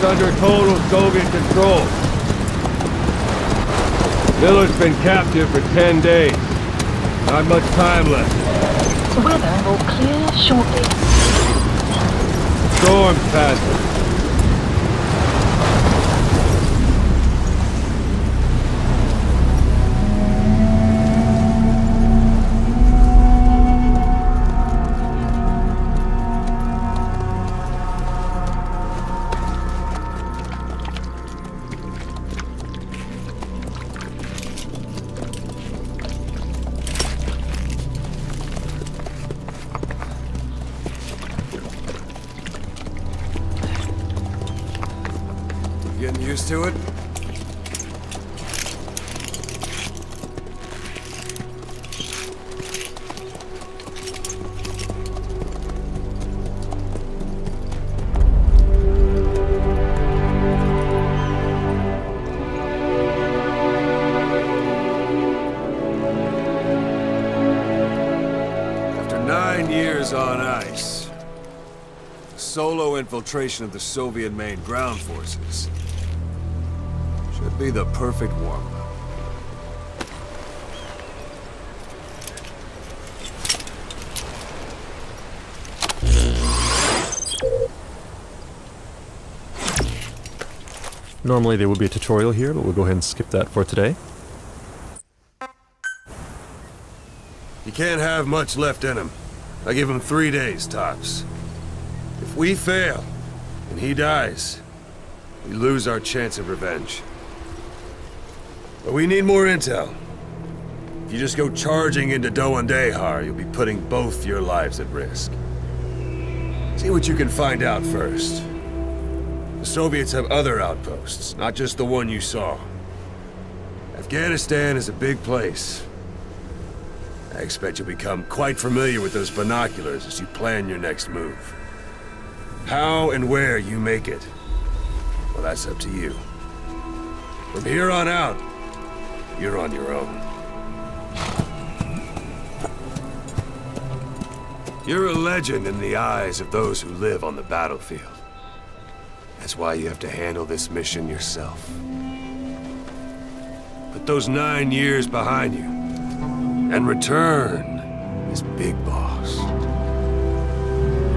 It's under total Soviet control. Miller's been captive for 10 days. Not much time left. The weather will clear shortly. Storm's passing. Getting used to it? After 9 years on ice, solo infiltration of the Soviet main ground forces should be the perfect warm-up. Normally there would be a tutorial here, but we'll go ahead and skip that for today. You can't have much left in him. I give him 3 days, tops. If we fail, and he dies, we lose our chance of revenge. But we need more intel. If you just go charging into Dehar, you'll be putting both your lives at risk. See what you can find out first. The Soviets have other outposts, not just the one you saw. Afghanistan is a big place. I expect you'll become quite familiar with those binoculars as you plan your next move. How and where you make it, well, that's up to you. From here on out, you're on your own. You're a legend in the eyes of those who live on the battlefield. That's why you have to handle this mission yourself. Put those 9 years behind you, and return as Big Boss.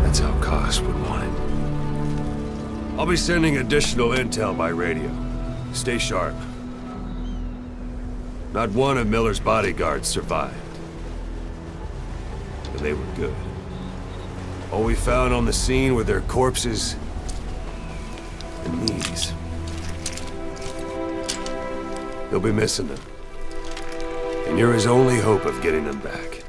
That's how Koss would want it. I'll be sending additional intel by radio. Stay sharp. Not one of Miller's bodyguards survived. And they were good. All we found on the scene were their corpses and knees. He'll be missing them. And you're his only hope of getting them back.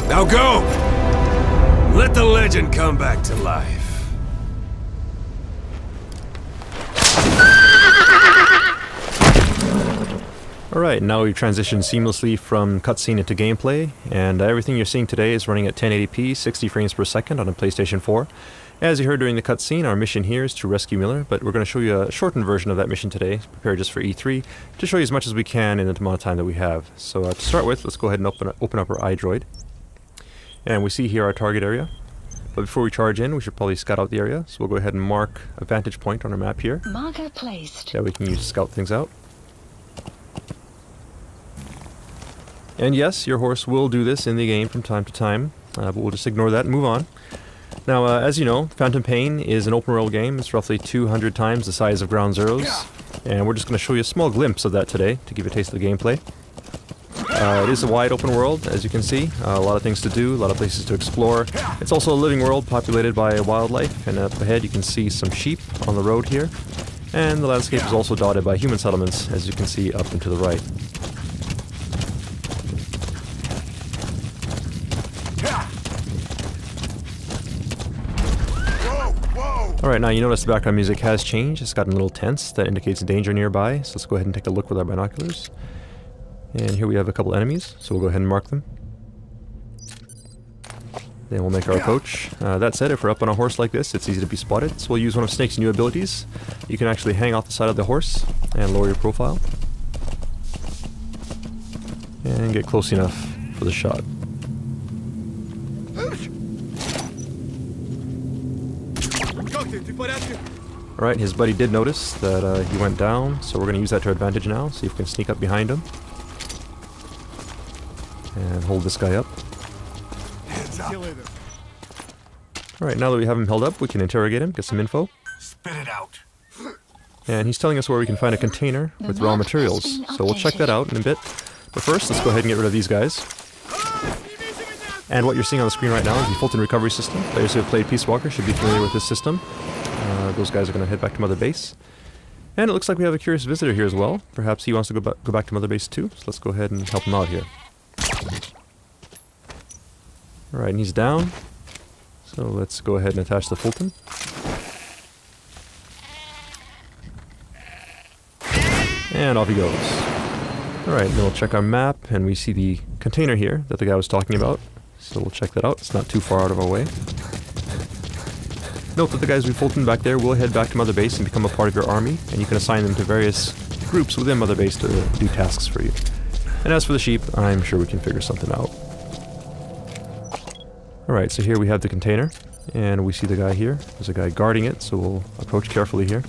Now go! Let the legend come back to life. Alright, now we've transitioned seamlessly from cutscene into gameplay, and everything you're seeing today is running at 1080p, 60 frames per second on a PlayStation 4. As you heard during the cutscene, our mission here is to rescue Miller, but we're going to show you a shortened version of that mission today, prepared just for E3, to show you as much as we can in the amount of time that we have. So to start with, let's go ahead and open up our iDroid. And we see here our target area. But before we charge in, we should probably scout out the area, so we'll go ahead and mark a vantage point on our map here. Marker placed. That we can use to scout things out. And yes, your horse will do this in the game from time to time, but we'll just ignore that and move on. Now, as you know, Phantom Pain is an open world game. It's roughly 200 times the size of Ground Zeroes, and we're just going to show you a small glimpse of that today to give you a taste of the gameplay. It is a wide open world, as you can see. A lot of things to do, a lot of places to explore. It's also a living world populated by wildlife, and up ahead you can see some sheep on the road here. And the landscape is also dotted by human settlements, as you can see up and to the right. Alright, now you notice the background music has changed. It's gotten a little tense. That indicates danger nearby, so let's go ahead and take a look with our binoculars. And here we have a couple enemies, so we'll go ahead and mark them. Then we'll make our approach. That said, if we're up on a horse like this, it's easy to be spotted, so we'll use one of Snake's new abilities. You can actually hang off the side of the horse and lower your profile. And get close enough for the shot. Alright, his buddy did notice that he went down, so we're going to use that to our advantage now. See if we can sneak up behind him. And hold this guy up. Alright, now that we have him held up, we can interrogate him, get some info. Spit it out. And he's telling us where we can find a container with raw materials. So we'll check that out in a bit. But first, let's go ahead and get rid of these guys. And what you're seeing on the screen right now is the Fulton recovery system. Players who have played Peace Walker should be familiar with this system. Those guys are going to head back to Mother Base. And it looks like we have a curious visitor here as well. Perhaps he wants to go back to Mother Base too. So let's go ahead and help him out here. Alright, and he's down. So let's go ahead and attach the Fulton. And off he goes. Alright, then we'll check our map, and we see the container here that the guy was talking about. So we'll check that out. It's not too far out of our way. Note that the guys we Fulton back there will head back to Mother Base and become a part of your army, and you can assign them to various groups within Mother Base to do tasks for you. And as for the sheep, I'm sure we can figure something out. Alright, so here we have the container, and we see the guy here. There's a guy guarding it, so we'll approach carefully here.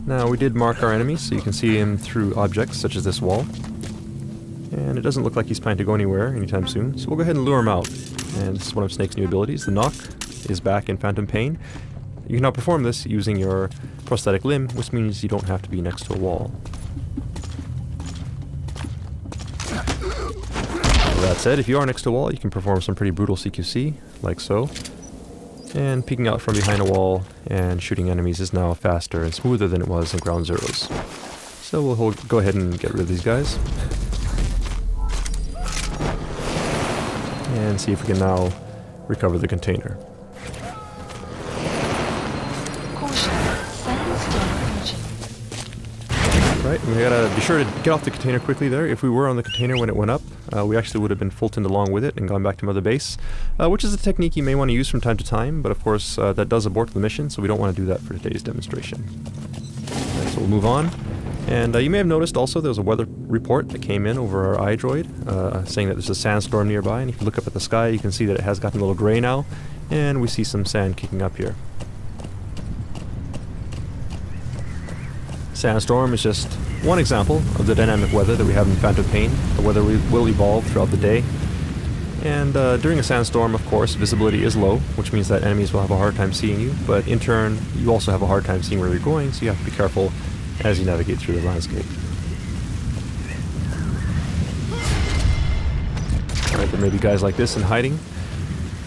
Now, we did mark our enemy, so you can see him through objects such as this wall. And it doesn't look like he's planning to go anywhere anytime soon, so we'll go ahead and lure him out. And this is one of Snake's new abilities. The knock is back in Phantom Pain. You can now perform this using your prosthetic limb, which means you don't have to be next to a wall. That said, if you are next to a wall, you can perform some pretty brutal CQC, like so. And peeking out from behind a wall and shooting enemies is now faster and smoother than it was in Ground Zeroes. So we'll go ahead and get rid of these guys. And see if we can now recover the container. Right, we gotta be sure to get off the container quickly there. If we were on the container when it went up, we actually would have been Fultoned along with it and gone back to Mother Base, which is a technique you may want to use from time to time, but of course that does abort the mission, so we don't want to do that for today's demonstration. Right, so we'll move on. And you may have noticed also there was a weather report that came in over our iDroid, saying that there's a sandstorm nearby, and if you look up at the sky you can see that it has gotten a little gray now, and we see some sand kicking up here. Sandstorm is just one example of the dynamic weather that we have in Phantom Pain. The weather will evolve throughout the day. And during a sandstorm, of course, visibility is low, which means that enemies will have a hard time seeing you, but in turn, you also have a hard time seeing where you're going, so you have to be careful as you navigate through the landscape. Alright, there may be guys like this in hiding,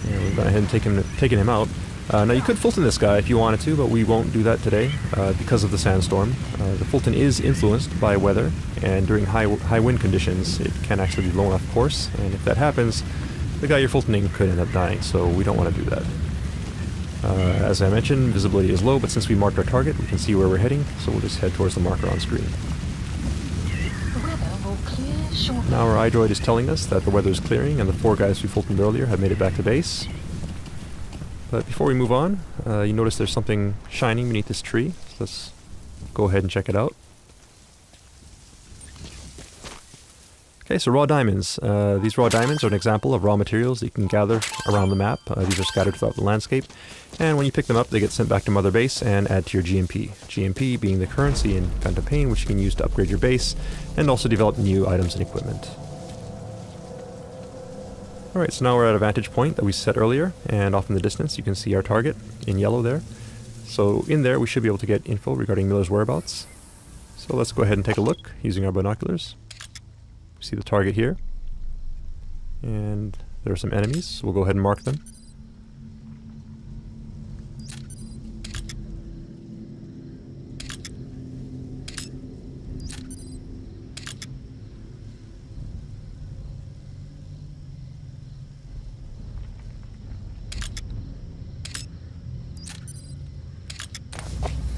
and we've gone ahead and taken him out. Now you could Fulton this guy if you wanted to, but we won't do that today because of the sandstorm. The Fulton is influenced by weather, and during high wind conditions it can actually be blown off course, and if that happens, the guy you're Fultoning could end up dying, so we don't want to do that. As I mentioned, visibility is low, but since we marked our target, we can see where we're heading, so we'll just head towards the marker on screen. The weather will clear shortly. Now our iDroid is telling us that the weather is clearing, and the 4 guys we Fultoned earlier have made it back to base. But before we move on, you notice there's something shining beneath this tree. So let's go ahead and check it out. Okay, so raw diamonds. These raw diamonds are an example of raw materials that you can gather around the map. These are scattered throughout the landscape. And when you pick them up, they get sent back to Mother Base and add to your GMP. GMP being the currency in Phantom Pain, which you can use to upgrade your base and also develop new items and equipment. Alright, so now we're at a vantage point that we set earlier, and off in the distance you can see our target in yellow there. So in there we should be able to get info regarding Miller's whereabouts. So let's go ahead and take a look using our binoculars. We see the target here, and there are some enemies, so we'll go ahead and mark them.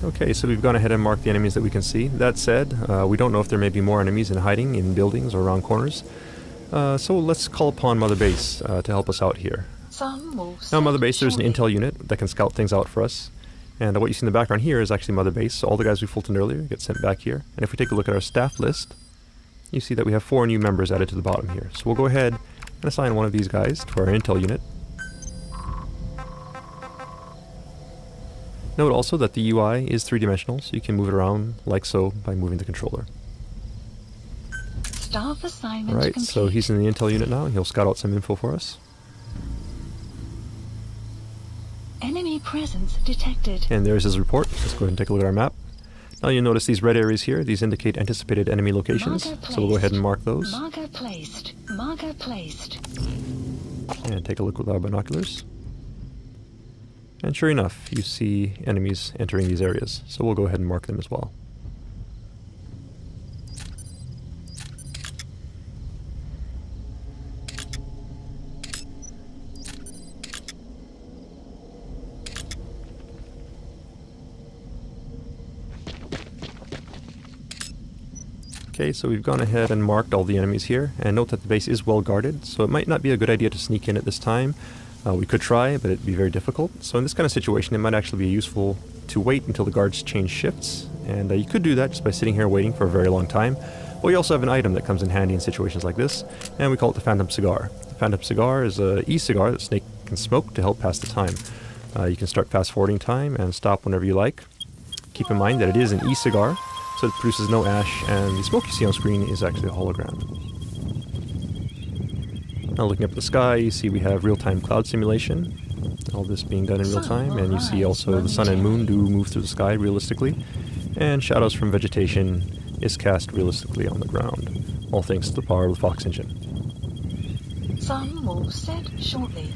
Okay, so we've gone ahead and marked the enemies that we can see. That said, we don't know if there may be more enemies in hiding in buildings or around corners. So let's call upon Mother Base to help us out here. Some will Now, Mother set Base, there's an shortly. intel unit that can scout things out for us. And what you see in the background here is actually Mother Base. So all the guys we fultoned earlier get sent back here. And if we take a look at our staff list, you see that we have 4 new members added to the bottom here. So we'll go ahead and assign one of these guys to our intel unit. Note also that the UI is 3-dimensional, so you can move it around like so by moving the controller. Staff assignment Alright, complete. so he's in the intel unit now, and he'll scout out some info for us. Enemy presence detected. And there's his report. Let's go ahead and take a look at our map. Now you'll notice these red areas here. These indicate anticipated enemy locations. Marker So we'll go ahead and placed. mark those. Marker placed. Marker placed. And take a look with our binoculars. And sure enough, you see enemies entering these areas. So we'll go ahead and mark them as well. Okay, so we've gone ahead and marked all the enemies here, and note that the base is well guarded, so it might not be a good idea to sneak in at this time. We could try, but it'd be very difficult. So in this kind of situation, it might actually be useful to wait until the guards change shifts, and you could do that just by sitting here waiting for a very long time. But we also have an item that comes in handy in situations like this, and we call it the Phantom Cigar. The Phantom Cigar is an e-cigar that Snake can smoke to help pass the time. You can start fast-forwarding time and stop whenever you like. Keep in mind that it is an e-cigar, so it produces no ash, and the smoke you see on screen is actually a hologram. Now looking up at the sky, you see we have real-time cloud simulation. All this being done in real time, and you see also the sun and moon do move through the sky realistically, and shadows from vegetation is cast realistically on the ground, all thanks to the power of the Fox engine. Some will set shortly.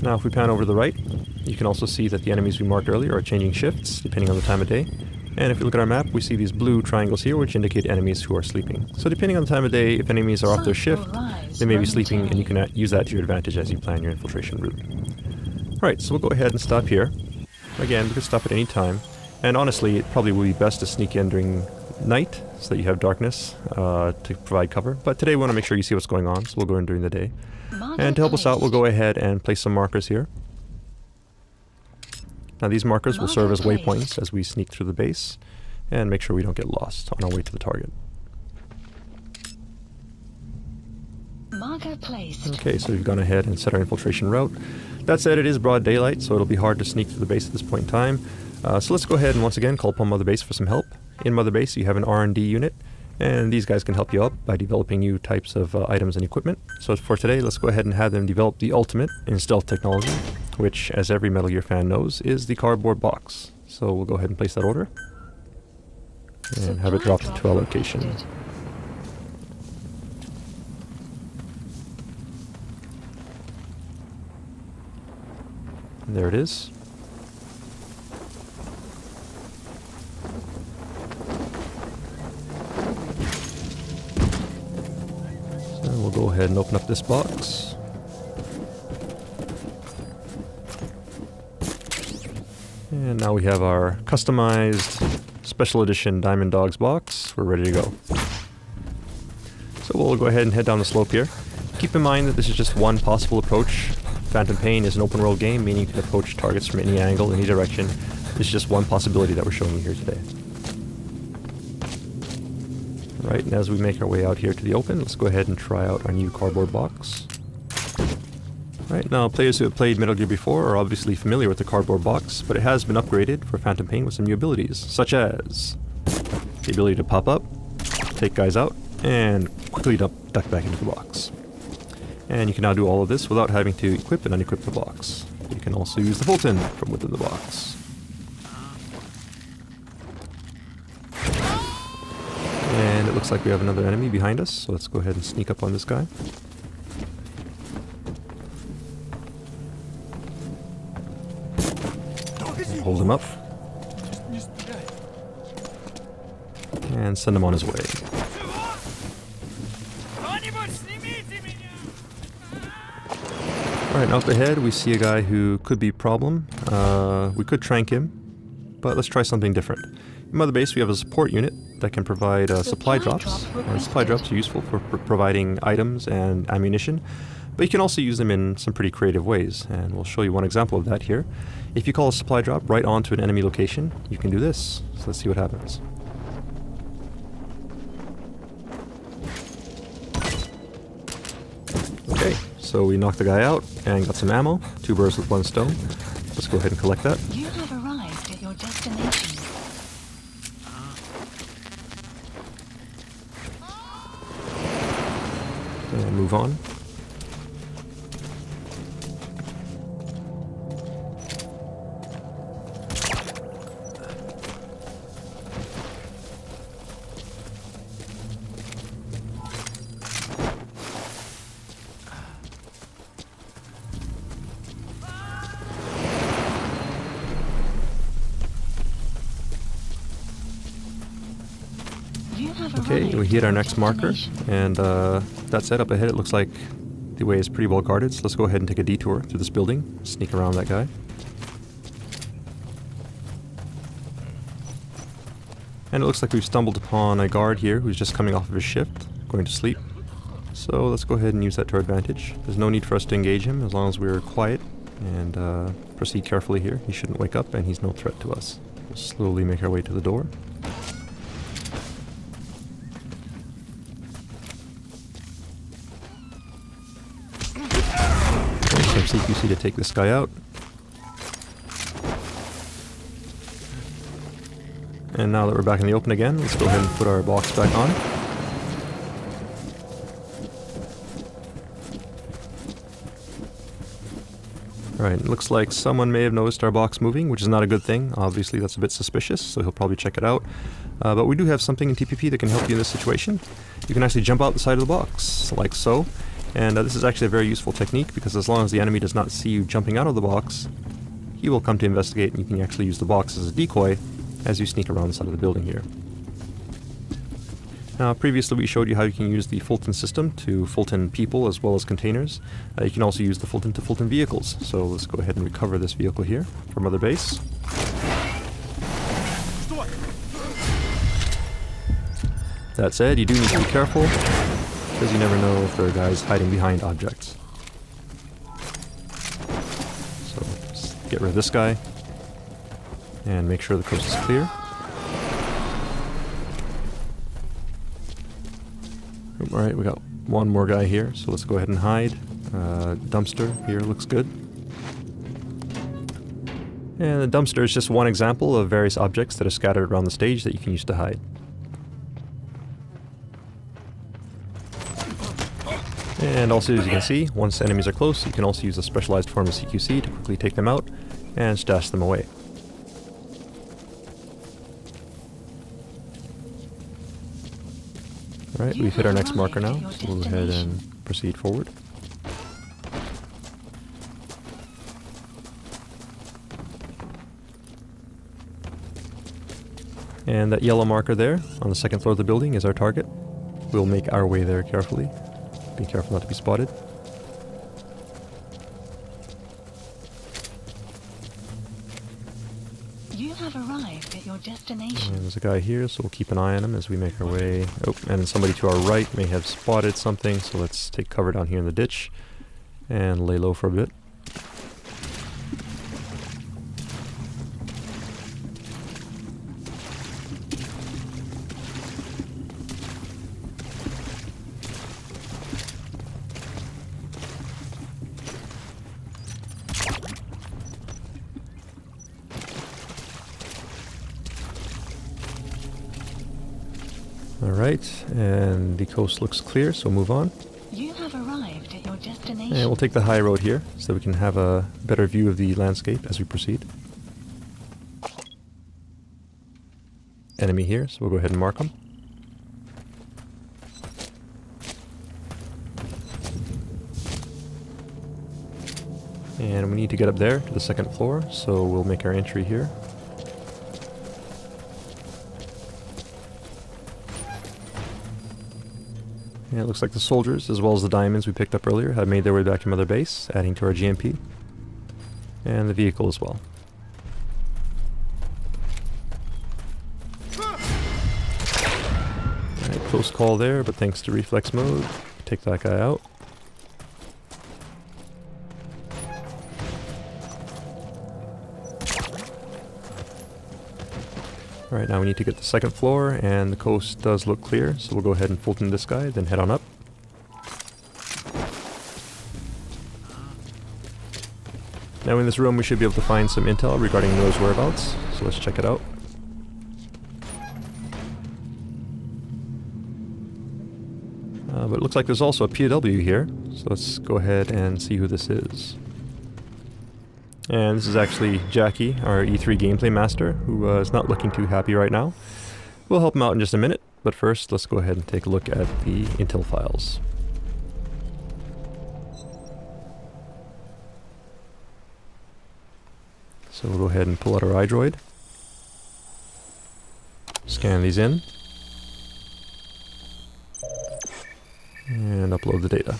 Now if we pan over to the right, you can also see that the enemies we marked earlier are changing shifts depending on the time of day. And if we look at our map, we see these blue triangles here, which indicate enemies who are sleeping. So depending on the time of day, if enemies are off their shift, they may be sleeping, and you can use that to your advantage as you plan your infiltration route. Alright, so we'll go ahead and stop here. Again, we could stop at any time. And honestly, it probably would be best to sneak in during night, so that you have darkness to provide cover. But today we want to make sure you see what's going on, so we'll go in during the day. Marker And to help us out, we'll placed. go ahead and place some markers here. Now these markers will serve as Marker waypoints placed. as we sneak through the base and make sure we don't get lost on our way to the target. Marker placed. Okay, so we've gone ahead and set our infiltration route. That said, it is broad daylight, so it'll be hard to sneak through the base at this point in time. So let's go ahead and once again call upon Mother Base for some help. In Mother Base, you have an R&D unit, and these guys can help you out by developing new types of items and equipment. So for today, let's go ahead and have them develop the ultimate in stealth technology, which, as every Metal Gear fan knows, is the cardboard box. So we'll go ahead and place that order, and have it dropped to our location. detected. And there it is. So we'll go ahead and open up this box. And now we have our customized special edition Diamond Dogs box. We're ready to go. So we'll go ahead and head down the slope here. Keep in mind that this is just one possible approach. Phantom Pain is an open world game, meaning you can approach targets from any angle, any direction. This is just one possibility that we're showing you here today. Alright, and as we make our way out here to the open, let's go ahead and try out our new cardboard box. Right, now players who have played Metal Gear before are obviously familiar with the cardboard box, but it has been upgraded for Phantom Pain with some new abilities, such as the ability to pop up, take guys out, and quickly duck back into the box. And you can now do all of this without having to equip and unequip the box. You can also use the Fulton from within the box. And it looks like we have another enemy behind us, so let's go ahead and sneak up on this guy. And hold him up. And send him on his way. Alright, now up ahead we see a guy who could be a problem. We could trank him. but let's try something different. In Mother Base we have a support unit that can provide supply drops, and supply drops are useful for providing items and ammunition, but you can also use them in some pretty creative ways, and we'll show you one example of that here. If you call a supply drop right onto an enemy location, you can do this. So let's see what happens. Okay, so we knocked the guy out and got some ammo. 2 birds with 1 stone. Let's go ahead and collect that. You have arrived at your destination. And move on. Okay, we hit our next marker, and that set up ahead, it looks like the way is pretty well guarded, so let's go ahead and take a detour through this building, sneak around that guy. And it looks like we've stumbled upon a guard here who's just coming off of his shift, going to sleep. So let's go ahead and use that to our advantage. There's no need for us to engage him as long as we're quiet and proceed carefully here. He shouldn't wake up and he's no threat to us. We'll slowly make our way to the door. Some CQC to take this guy out. And now that we're back in the open again, let's go ahead and put our box back on. Alright, it looks like someone may have noticed our box moving, which is not a good thing. Obviously that's a bit suspicious, so he'll probably check it out. But we do have something in TPP that can help you in this situation. You can actually jump out the side of the box, like so. And this is actually a very useful technique, because as long as the enemy does not see you jumping out of the box, he will come to investigate, and you can actually use the box as a decoy as you sneak around the side of the building here. Now, previously we showed you how you can use the Fulton system to Fulton people as well as containers. You can also use the Fulton to Fulton vehicles. So let's go ahead and recover this vehicle here from Mother Base. That said, you do need to be careful, because you never know if there are guys hiding behind objects. So let's get rid of this guy and make sure the coast is clear. Alright, we got one more guy here, so let's go ahead and hide. Dumpster here looks good. And the dumpster is just one example of various objects that are scattered around the stage that you can use to hide. And also, as you can see, once enemies are close, you can also use a specialized form of CQC to quickly take them out and stash them away. Alright, we've hit our next marker now, so we'll go ahead and proceed forward. And that yellow marker there, on the second floor of the building, is our target. We'll make our way there carefully. Be careful not to be spotted. You have arrived at your destination. And there's a guy here, so we'll keep an eye on him as we make our way. Oh, and somebody to our right may have spotted something, so let's take cover down here in the ditch and lay low for a bit. Alright, and the coast looks clear, so move on. You have arrived at your destination. And we'll take the high road here, so we can have a better view of the landscape as we proceed. Enemy here, so we'll go ahead and mark them. And we need to get up there to the second floor, so we'll make our entry here. Yeah, it looks like the soldiers, as well as the diamonds we picked up earlier, have made their way back to Mother Base, adding to our GMP. And the vehicle as well. close call there, but thanks to reflex mode, take that guy out. Alright, now we need to get to the second floor, and the coast does look clear, so we'll go ahead and Fulton this guy, then head on up. Now in this room we should be able to find some intel regarding those whereabouts, so let's check it out. But it looks like there's also a POW here, so let's go ahead and see who this is. And this is actually Jackie, our E3 gameplay master, who is not looking too happy right now. We'll help him out in just a minute, but first let's go ahead and take a look at the intel files. So we'll go ahead and pull out our iDroid, scan these in, and upload the data.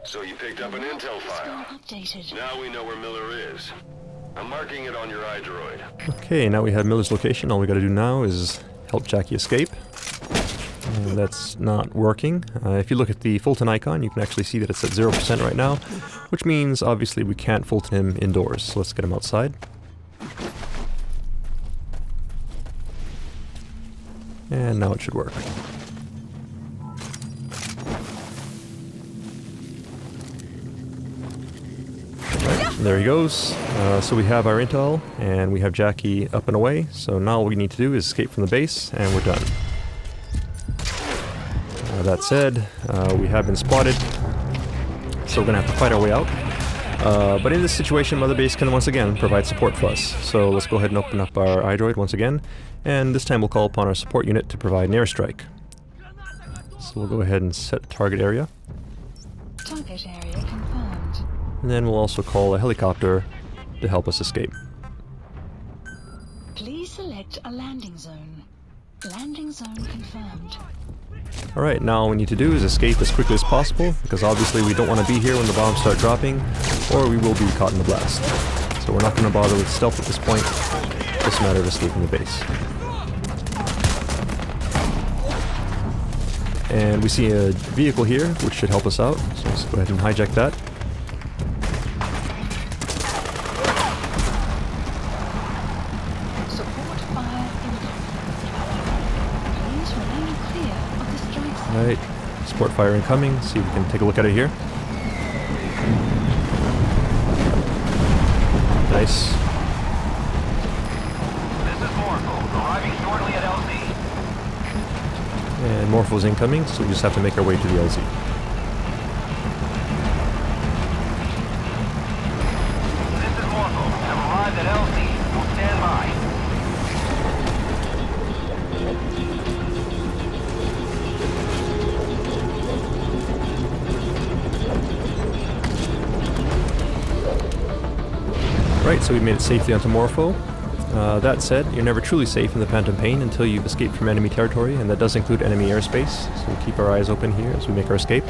So you picked up an intel file. Updated. Now we know where Miller is. I'm marking it on your iDroid. Okay, now we have Miller's location. All we gotta do now is help Jackie escape. And that's not working. If you look at the Fulton icon, you can actually see that it's at 0% right now, which means obviously we can't Fulton him indoors. So let's get him outside. And now it should work. Right, there he goes. So we have our intel, and we have Jackie up and away. So now all we need to do is escape from the base, and we're done. That said, we have been spotted, so we're going to have to fight our way out. But in this situation, Mother Base can once again provide support for us. So let's go ahead and open up our iDroid once again, and this time we'll call upon our support unit to provide an airstrike. So we'll go ahead and set target area. Target area confirmed. And then we'll also call a helicopter to help us escape. Please select a landing zone. Landing zone confirmed. Alright, now all we need to do is escape as quickly as possible, because obviously we don't want to be here when the bombs start dropping, or we will be caught in the blast. So we're not going to bother with stealth at this point, just a matter of escaping the base. And we see a vehicle here, which should help us out, so let's go ahead and hijack that. Support fire incoming. Please remain clear of the strike zone. Alright, support fire incoming, see if we can take a look at it here. Nice. This is Morpho, arriving shortly at LZ. And Morpho's incoming, so we just have to make our way to the LZ. This is Morpho, have arrived at LZ. We'll stand by. Right, so we made it safely onto Morpho. That said, you're never truly safe in the Phantom Pain until you've escaped from enemy territory, and that does include enemy airspace, so we'll keep our eyes open here as we make our escape.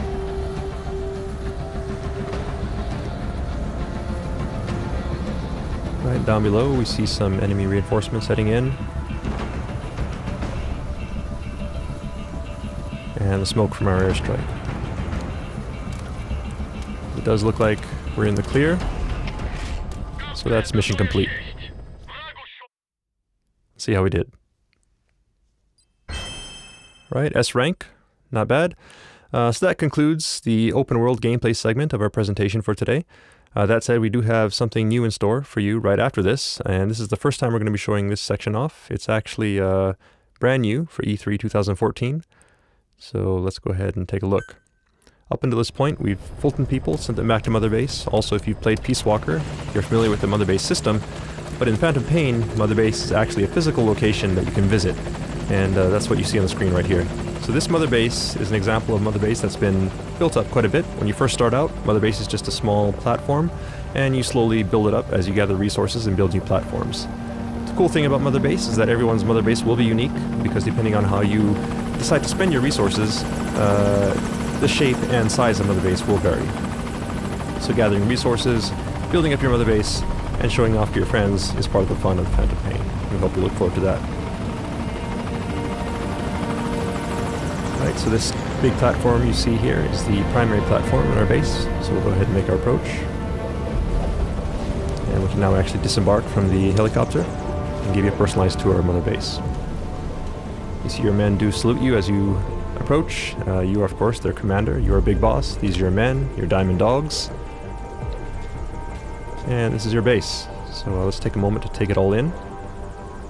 Right, down below we see some enemy reinforcements heading in. And the smoke from our airstrike. It does look like we're in the clear, so that's mission complete. See how we did. Right, S rank, not bad. So that concludes the open world gameplay segment of our presentation for today. That said, we do have something new in store for you right after this, and this is the first time we're going to be showing this section off. It's actually brand new for E3 2014. So let's go ahead and take a look. Up until this point, we've Fulton people, sent them back to Mother Base. Also, if you've played Peace Walker, you're familiar with the Mother Base system. But in Phantom Pain, Mother Base is actually a physical location that you can visit. And that's what you see on the screen right here. So this Mother Base is an example of Mother Base that's been built up quite a bit. When you first start out, Mother Base is just a small platform, and you slowly build it up as you gather resources and build new platforms. The cool thing about Mother Base is that everyone's Mother Base will be unique, because depending on how you decide to spend your resources, the shape and size of Mother Base will vary. So gathering resources, building up your Mother Base, and showing off to your friends is part of the fun of Phantom Pain. We hope you look forward to that. Alright, so this big platform you see here is the primary platform in our base, so we'll go ahead and make our approach. And we can now actually disembark from the helicopter and give you a personalized tour of Mother Base. You see your men do salute you as you approach. You are, of course, their commander. You are Big Boss. These are your men, your diamond dogs. And this is your base. So let's take a moment to take it all in.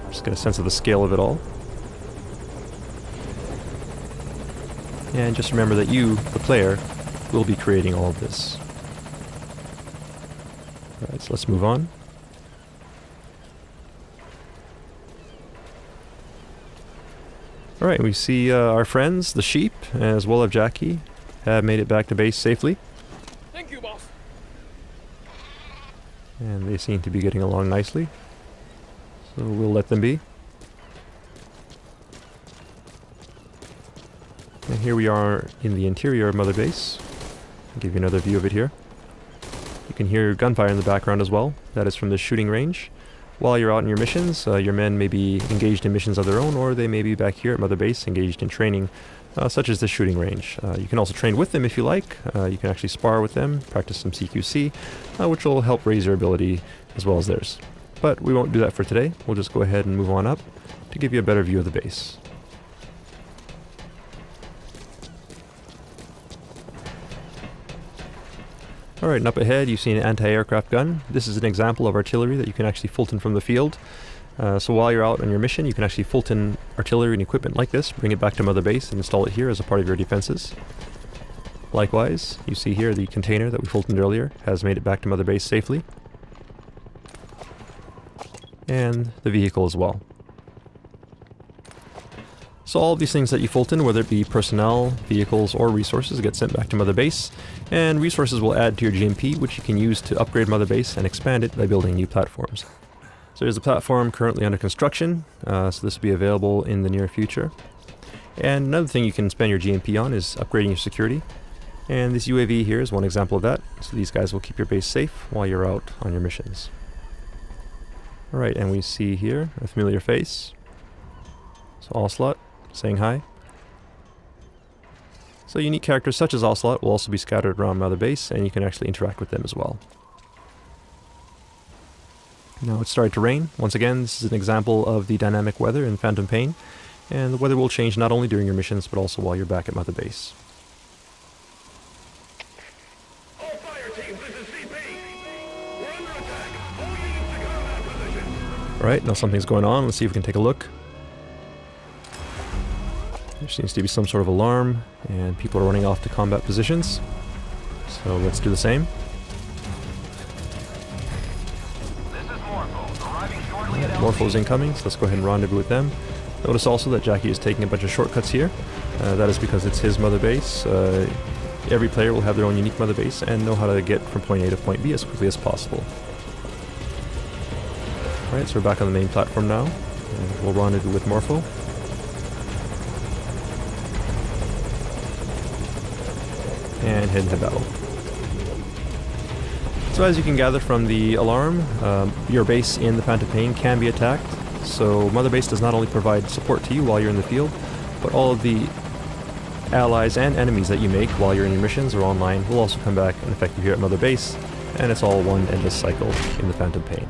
Just get a sense of the scale of it all. And just remember that you, the player, will be creating all of this. Alright, so let's move on. Alright, we see our friends, the sheep, as well as Jackie, have made it back to base safely. Thank you, boss. And they seem to be getting along nicely. So we'll let them be. And here we are in the interior of Mother Base. I'll give you another view of it here. You can hear gunfire in the background as well. That is from the shooting range. While you're out in your missions, your men may be engaged in missions of their own, or they may be back here at Mother Base engaged in training, such as the shooting range. You can also train with them if you like. You can actually spar with them, practice some CQC, which will help raise your ability as well as theirs. But we won't do that for today. We'll just go ahead and move on up to give you a better view of the base. Alright, and up ahead you see an anti-aircraft gun. This is an example of artillery that you can actually Fulton from the field. So while you're out on your mission, you can actually Fulton artillery and equipment like this, bring it back to Mother Base and install it here as a part of your defenses. Likewise, you see here the container that we Fultoned earlier has made it back to Mother Base safely. And the vehicle as well. So all of these things that you Fulton, whether it be personnel, vehicles, or resources, get sent back to Mother Base, and resources will add to your GMP, which you can use to upgrade Mother Base and expand it by building new platforms. So there's a platform currently under construction, so this will be available in the near future. And another thing you can spend your GMP on is upgrading your security. And this UAV here is one example of that, so these guys will keep your base safe while you're out on your missions. Alright, and we see here a familiar face. So Ocelot, saying hi. So unique characters such as Ocelot will also be scattered around Mother Base, and you can actually interact with them as well. Now it's started to rain. Once again, this is an example of the dynamic weather in Phantom Pain, and the weather will change not only during your missions, but also while you're back at Mother Base. All fire teams, this is CP. We're under attack. All units to combat position. Alright, now something's going on. Let's see if we can take a look. There seems to be some sort of alarm, and people are running off to combat positions. So let's do the same. This is Morpho, arriving shortly at Morpho's incoming, so let's go ahead and rendezvous with them. Notice also that Jackie is taking a bunch of shortcuts here. That is because it's his Mother Base. Every player will have their own unique Mother Base and know how to get from point A to point B as quickly as possible. Alright, so we're back on the main platform now. And we'll rendezvous with Morpho. And head into battle. So as you can gather from the alarm, your base in the Phantom Pain can be attacked. So Mother Base does not only provide support to you while you're in the field, but all of the allies and enemies that you make while you're in your missions or online will also come back and affect you here at Mother Base, and it's all one endless cycle in the Phantom Pain.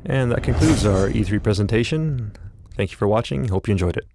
And that concludes our E3 presentation. Thank you for watching. Hope you enjoyed it.